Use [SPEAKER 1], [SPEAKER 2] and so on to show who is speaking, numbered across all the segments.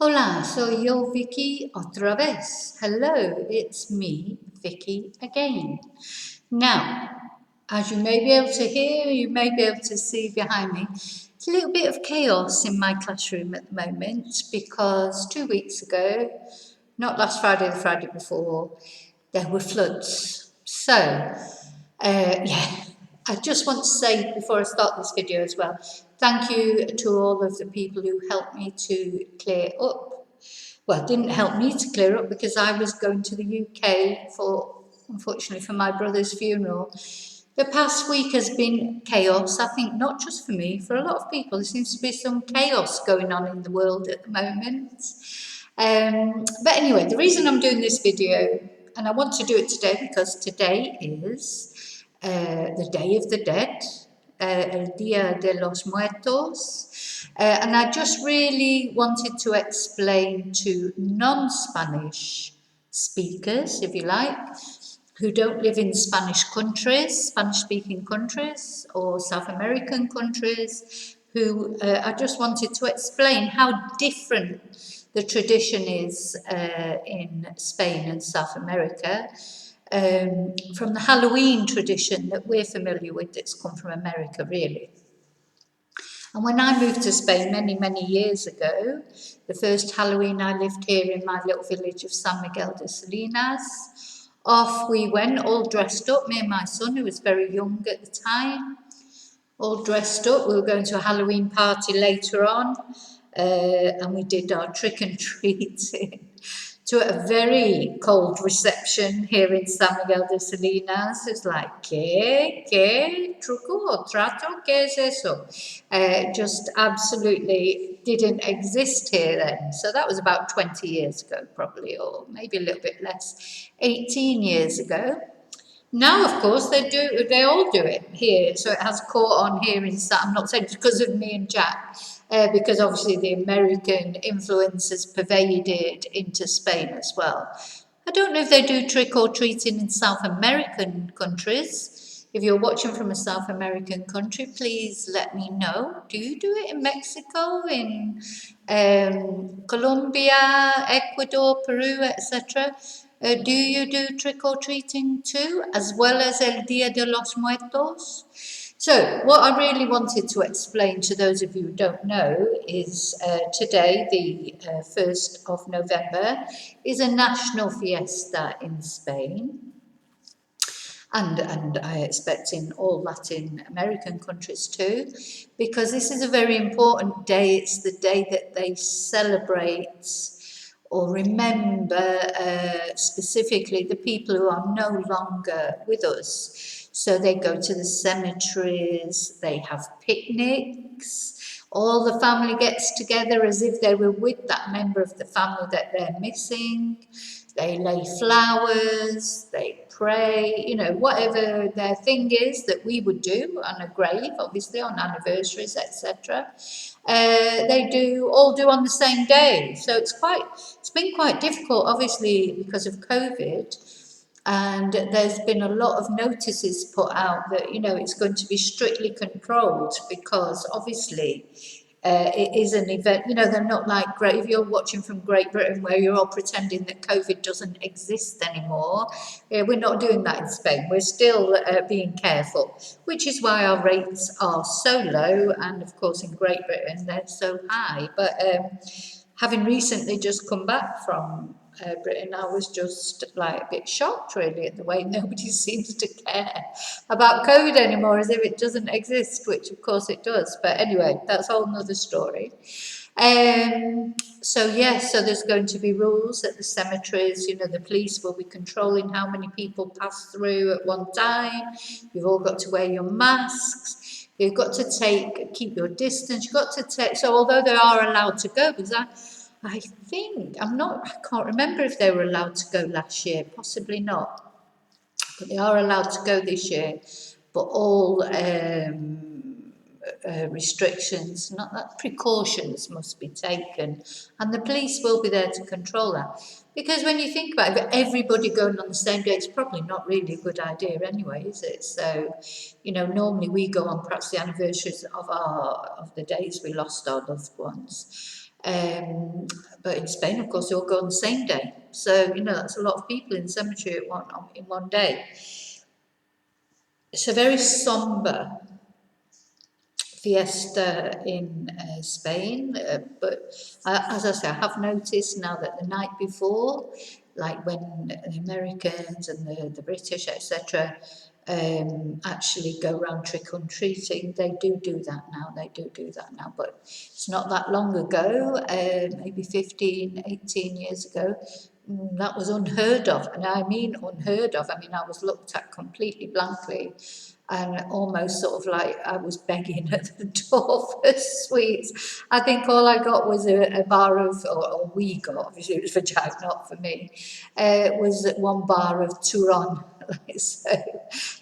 [SPEAKER 1] Hola, soy yo, Vicky, otra vez. Hello, it's me, Vicky, again. Now, as you may be able to hear, you may be able to see behind me, it's a little bit of chaos in my classroom at the moment because 2 weeks ago, not last Friday, the Friday before, there were floods. So, yeah, I just want to say before I start this video as well, thank you to all of the people who helped me to clear up. Well, didn't help me to clear up because I was going to the UK unfortunately, for my brother's funeral. The past week has been chaos, I think, not just for me, for a lot of people. There seems to be some chaos going on in the world at the moment. But anyway, the reason I'm doing this video, and I want to do it today because today is the Day of the Dead, el Dìa de los Muertos. And I just really wanted to explain to non-Spanish speakers, if you like, who don't live in Spanish countries, Spanish-speaking countries, or South American countries, who I just wanted to explain how different the tradition is in Spain and South America from the Halloween tradition that we're familiar with that's come from America, really. And when I moved to Spain many, many years ago, the first Halloween I lived here in my little village of San Miguel de Salinas. Off we went, all dressed up, me and my son, who was very young at the time, all dressed up. We were going to a Halloween party later on, and we did our trick and treating to a very cold reception here in San Miguel de Salinas. It's like, ¿qué? ¿Truco o trato? ¿Qué es eso? Just absolutely didn't exist here then. So that was about 20 years ago, probably, or maybe a little bit less, 18 years ago. Now, of course, they all do it here. So it has caught on here in I'm not saying because of me and Jack, because obviously the American influence has pervaded into Spain as well. I don't know if they do trick or treating in South American countries. If you're watching from a South American country, please let me know. Do you do it in Mexico, in Colombia, Ecuador, Peru, etc.? Do you do trick or treating too, as well as el Día de los Muertos? So, what I really wanted to explain to those of you who don't know is today, the 1st of November, is a national fiesta in Spain. And I expect in all Latin American countries too, because this is a very important day. It's the day that they celebrate or remember specifically the people who are no longer with us. So they go to the cemeteries, they have picnics, all the family gets together as if they were with that member of the family that they're missing. They lay flowers, they pray, whatever their thing is that we would do on a grave, obviously on anniversaries, etc. They all do on the same day. So it's been quite difficult, obviously, because of COVID. And there's been a lot of notices put out that, it's going to be strictly controlled because obviously it is an event, they're not like great. If you're watching from Great Britain where you're all pretending that COVID doesn't exist anymore, we're not doing that in Spain. We're still being careful, which is why our rates are so low. And of course, in Great Britain, they're so high. But having recently just come back from Britain, I was just like a bit shocked really at the way nobody seems to care about COVID anymore, as if it doesn't exist, which of course it does. But anyway, that's a whole nother story. So there's going to be rules at the cemeteries. The police will be controlling how many people pass through at one time. You've all got to wear your masks. You've got to keep your distance. You've got to take. So although they are allowed to go, because I can't remember if they were allowed to go last year. Possibly not, but they are allowed to go this year. But all restrictions, not that precautions must be taken, and the police will be there to control that. Because when you think about it, everybody going on the same day, it's probably not really a good idea anyway, is it? So, normally we go on perhaps the anniversaries of the days we lost our loved ones. But in Spain, of course, they all go on the same day. So, that's a lot of people in the cemetery in one day. It's a very somber fiesta in Spain, but as I say, I have noticed now that the night before, like when the Americans and the British, etc., actually go around trick-or-treating, they do that now, but it's not that long ago, maybe 15, 18 years ago, that was unheard of, and I mean unheard of. I mean, I was looked at completely blankly, and almost sort of like I was begging at the door for sweets. I think all I got was a bar of, or we got, obviously it was for Jack, not for me, was one bar of Turon. So,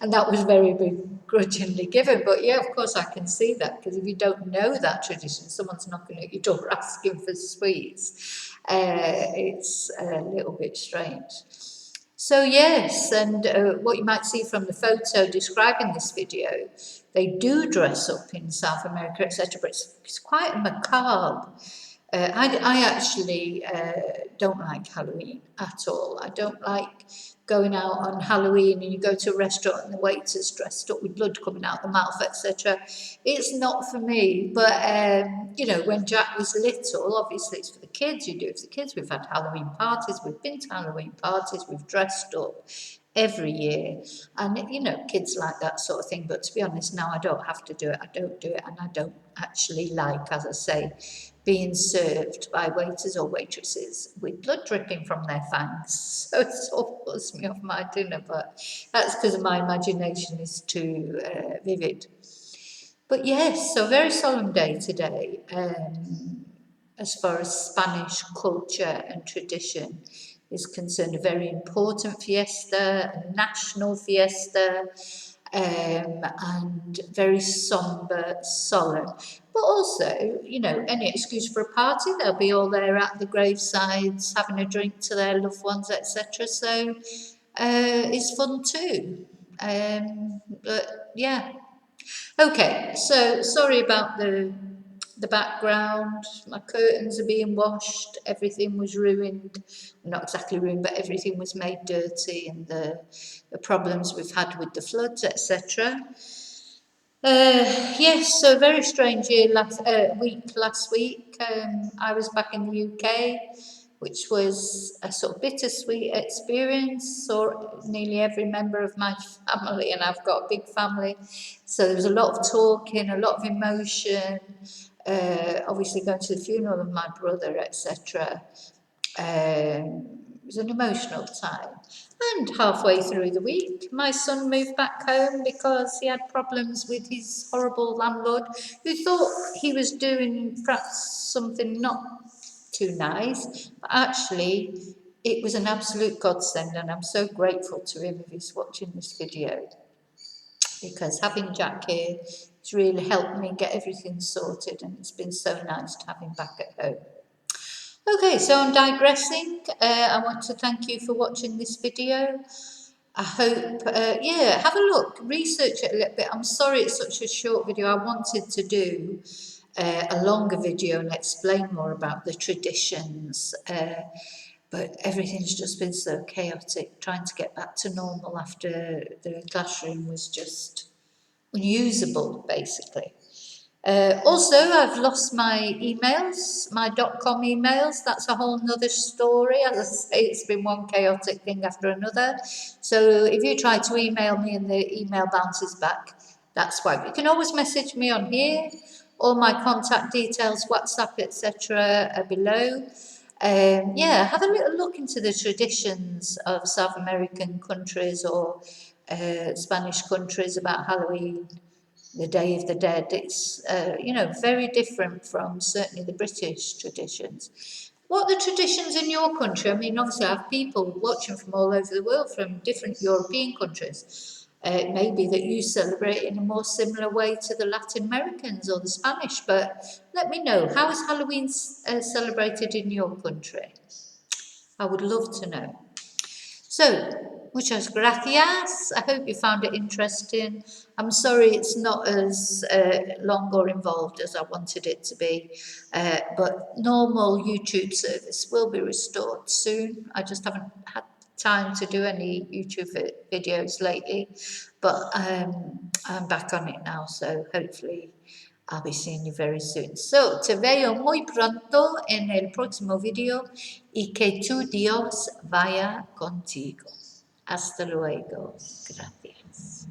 [SPEAKER 1] and that was very begrudgingly given. But yeah, of course I can see that, because if you don't know that tradition, someone's knocking at your door asking for sweets. It's a little bit strange. So yes, and what you might see from the photo describing this video, they do dress up in South America, etc., but it's quite macabre. I actually don't like Halloween at all. I don't like going out on Halloween and you go to a restaurant and the waiter's dressed up with blood coming out the mouth, etc. It's not for me. But, when Jack was little, obviously it's for the kids. You do it for the kids. We've had Halloween parties. We've been to Halloween parties. We've dressed up every year, and kids like that sort of thing. But to be honest, now I don't have to do it. I don't do it, and I don't actually like, as I say, being served by waiters or waitresses with blood dripping from their fangs. So it sort of puts me off my dinner, but that's because my imagination is too vivid. But yes, so very solemn day today, as far as Spanish culture and tradition is concerned. A very important fiesta, a national fiesta, and very somber, solemn. But also, any excuse for a party, they'll be all there at the gravesides having a drink to their loved ones, etc. So it's fun too. But yeah. Okay, so sorry about the background. My curtains are being washed. Everything was ruined. Not exactly ruined, but everything was made dirty, and the problems we've had with the floods, etc. Yes, so very strange week last week. I was back in the UK, which was a sort of bittersweet experience. Saw nearly every member of my family, and I've got a big family, so there was a lot of talking, a lot of emotion. Obviously, going to the funeral of my brother, etc. It was an emotional time. And halfway through the week, my son moved back home because he had problems with his horrible landlord, who thought he was doing perhaps something not too nice, but actually it was an absolute godsend, and I'm so grateful to him if he's watching this video, because having Jack here has really helped me get everything sorted, and it's been so nice to have him back at home. Okay, so I'm digressing. I want to thank you for watching this video. I hope, have a look, research it a little bit. I'm sorry it's such a short video. I wanted to do a longer video and explain more about the traditions, but everything's just been so chaotic. Trying to get back to normal after the classroom was just unusable, basically. Also, I've lost my emails, my .com emails. That's a whole nother story. As I say, it's been one chaotic thing after another. So if you try to email me and the email bounces back, that's why. You can always message me on here. All my contact details, WhatsApp, etc. are below. Have a little look into the traditions of South American countries or Spanish countries about Halloween, the Day of the Dead. It's, very different from certainly the British traditions. What are the traditions in your country? I mean, obviously I have people watching from all over the world, from different European countries. It may be that you celebrate in a more similar way to the Latin Americans or the Spanish, but let me know, how is Halloween celebrated in your country? I would love to know. So, muchas gracias. I hope you found it interesting. I'm sorry it's not as long or involved as I wanted it to be, but normal YouTube service will be restored soon. I just haven't had time to do any YouTube videos lately, but I'm back on it now, so hopefully I'll be seeing you very soon. So, te veo muy pronto en el próximo video y que tu Dios vaya contigo. Hasta luego. Gracias.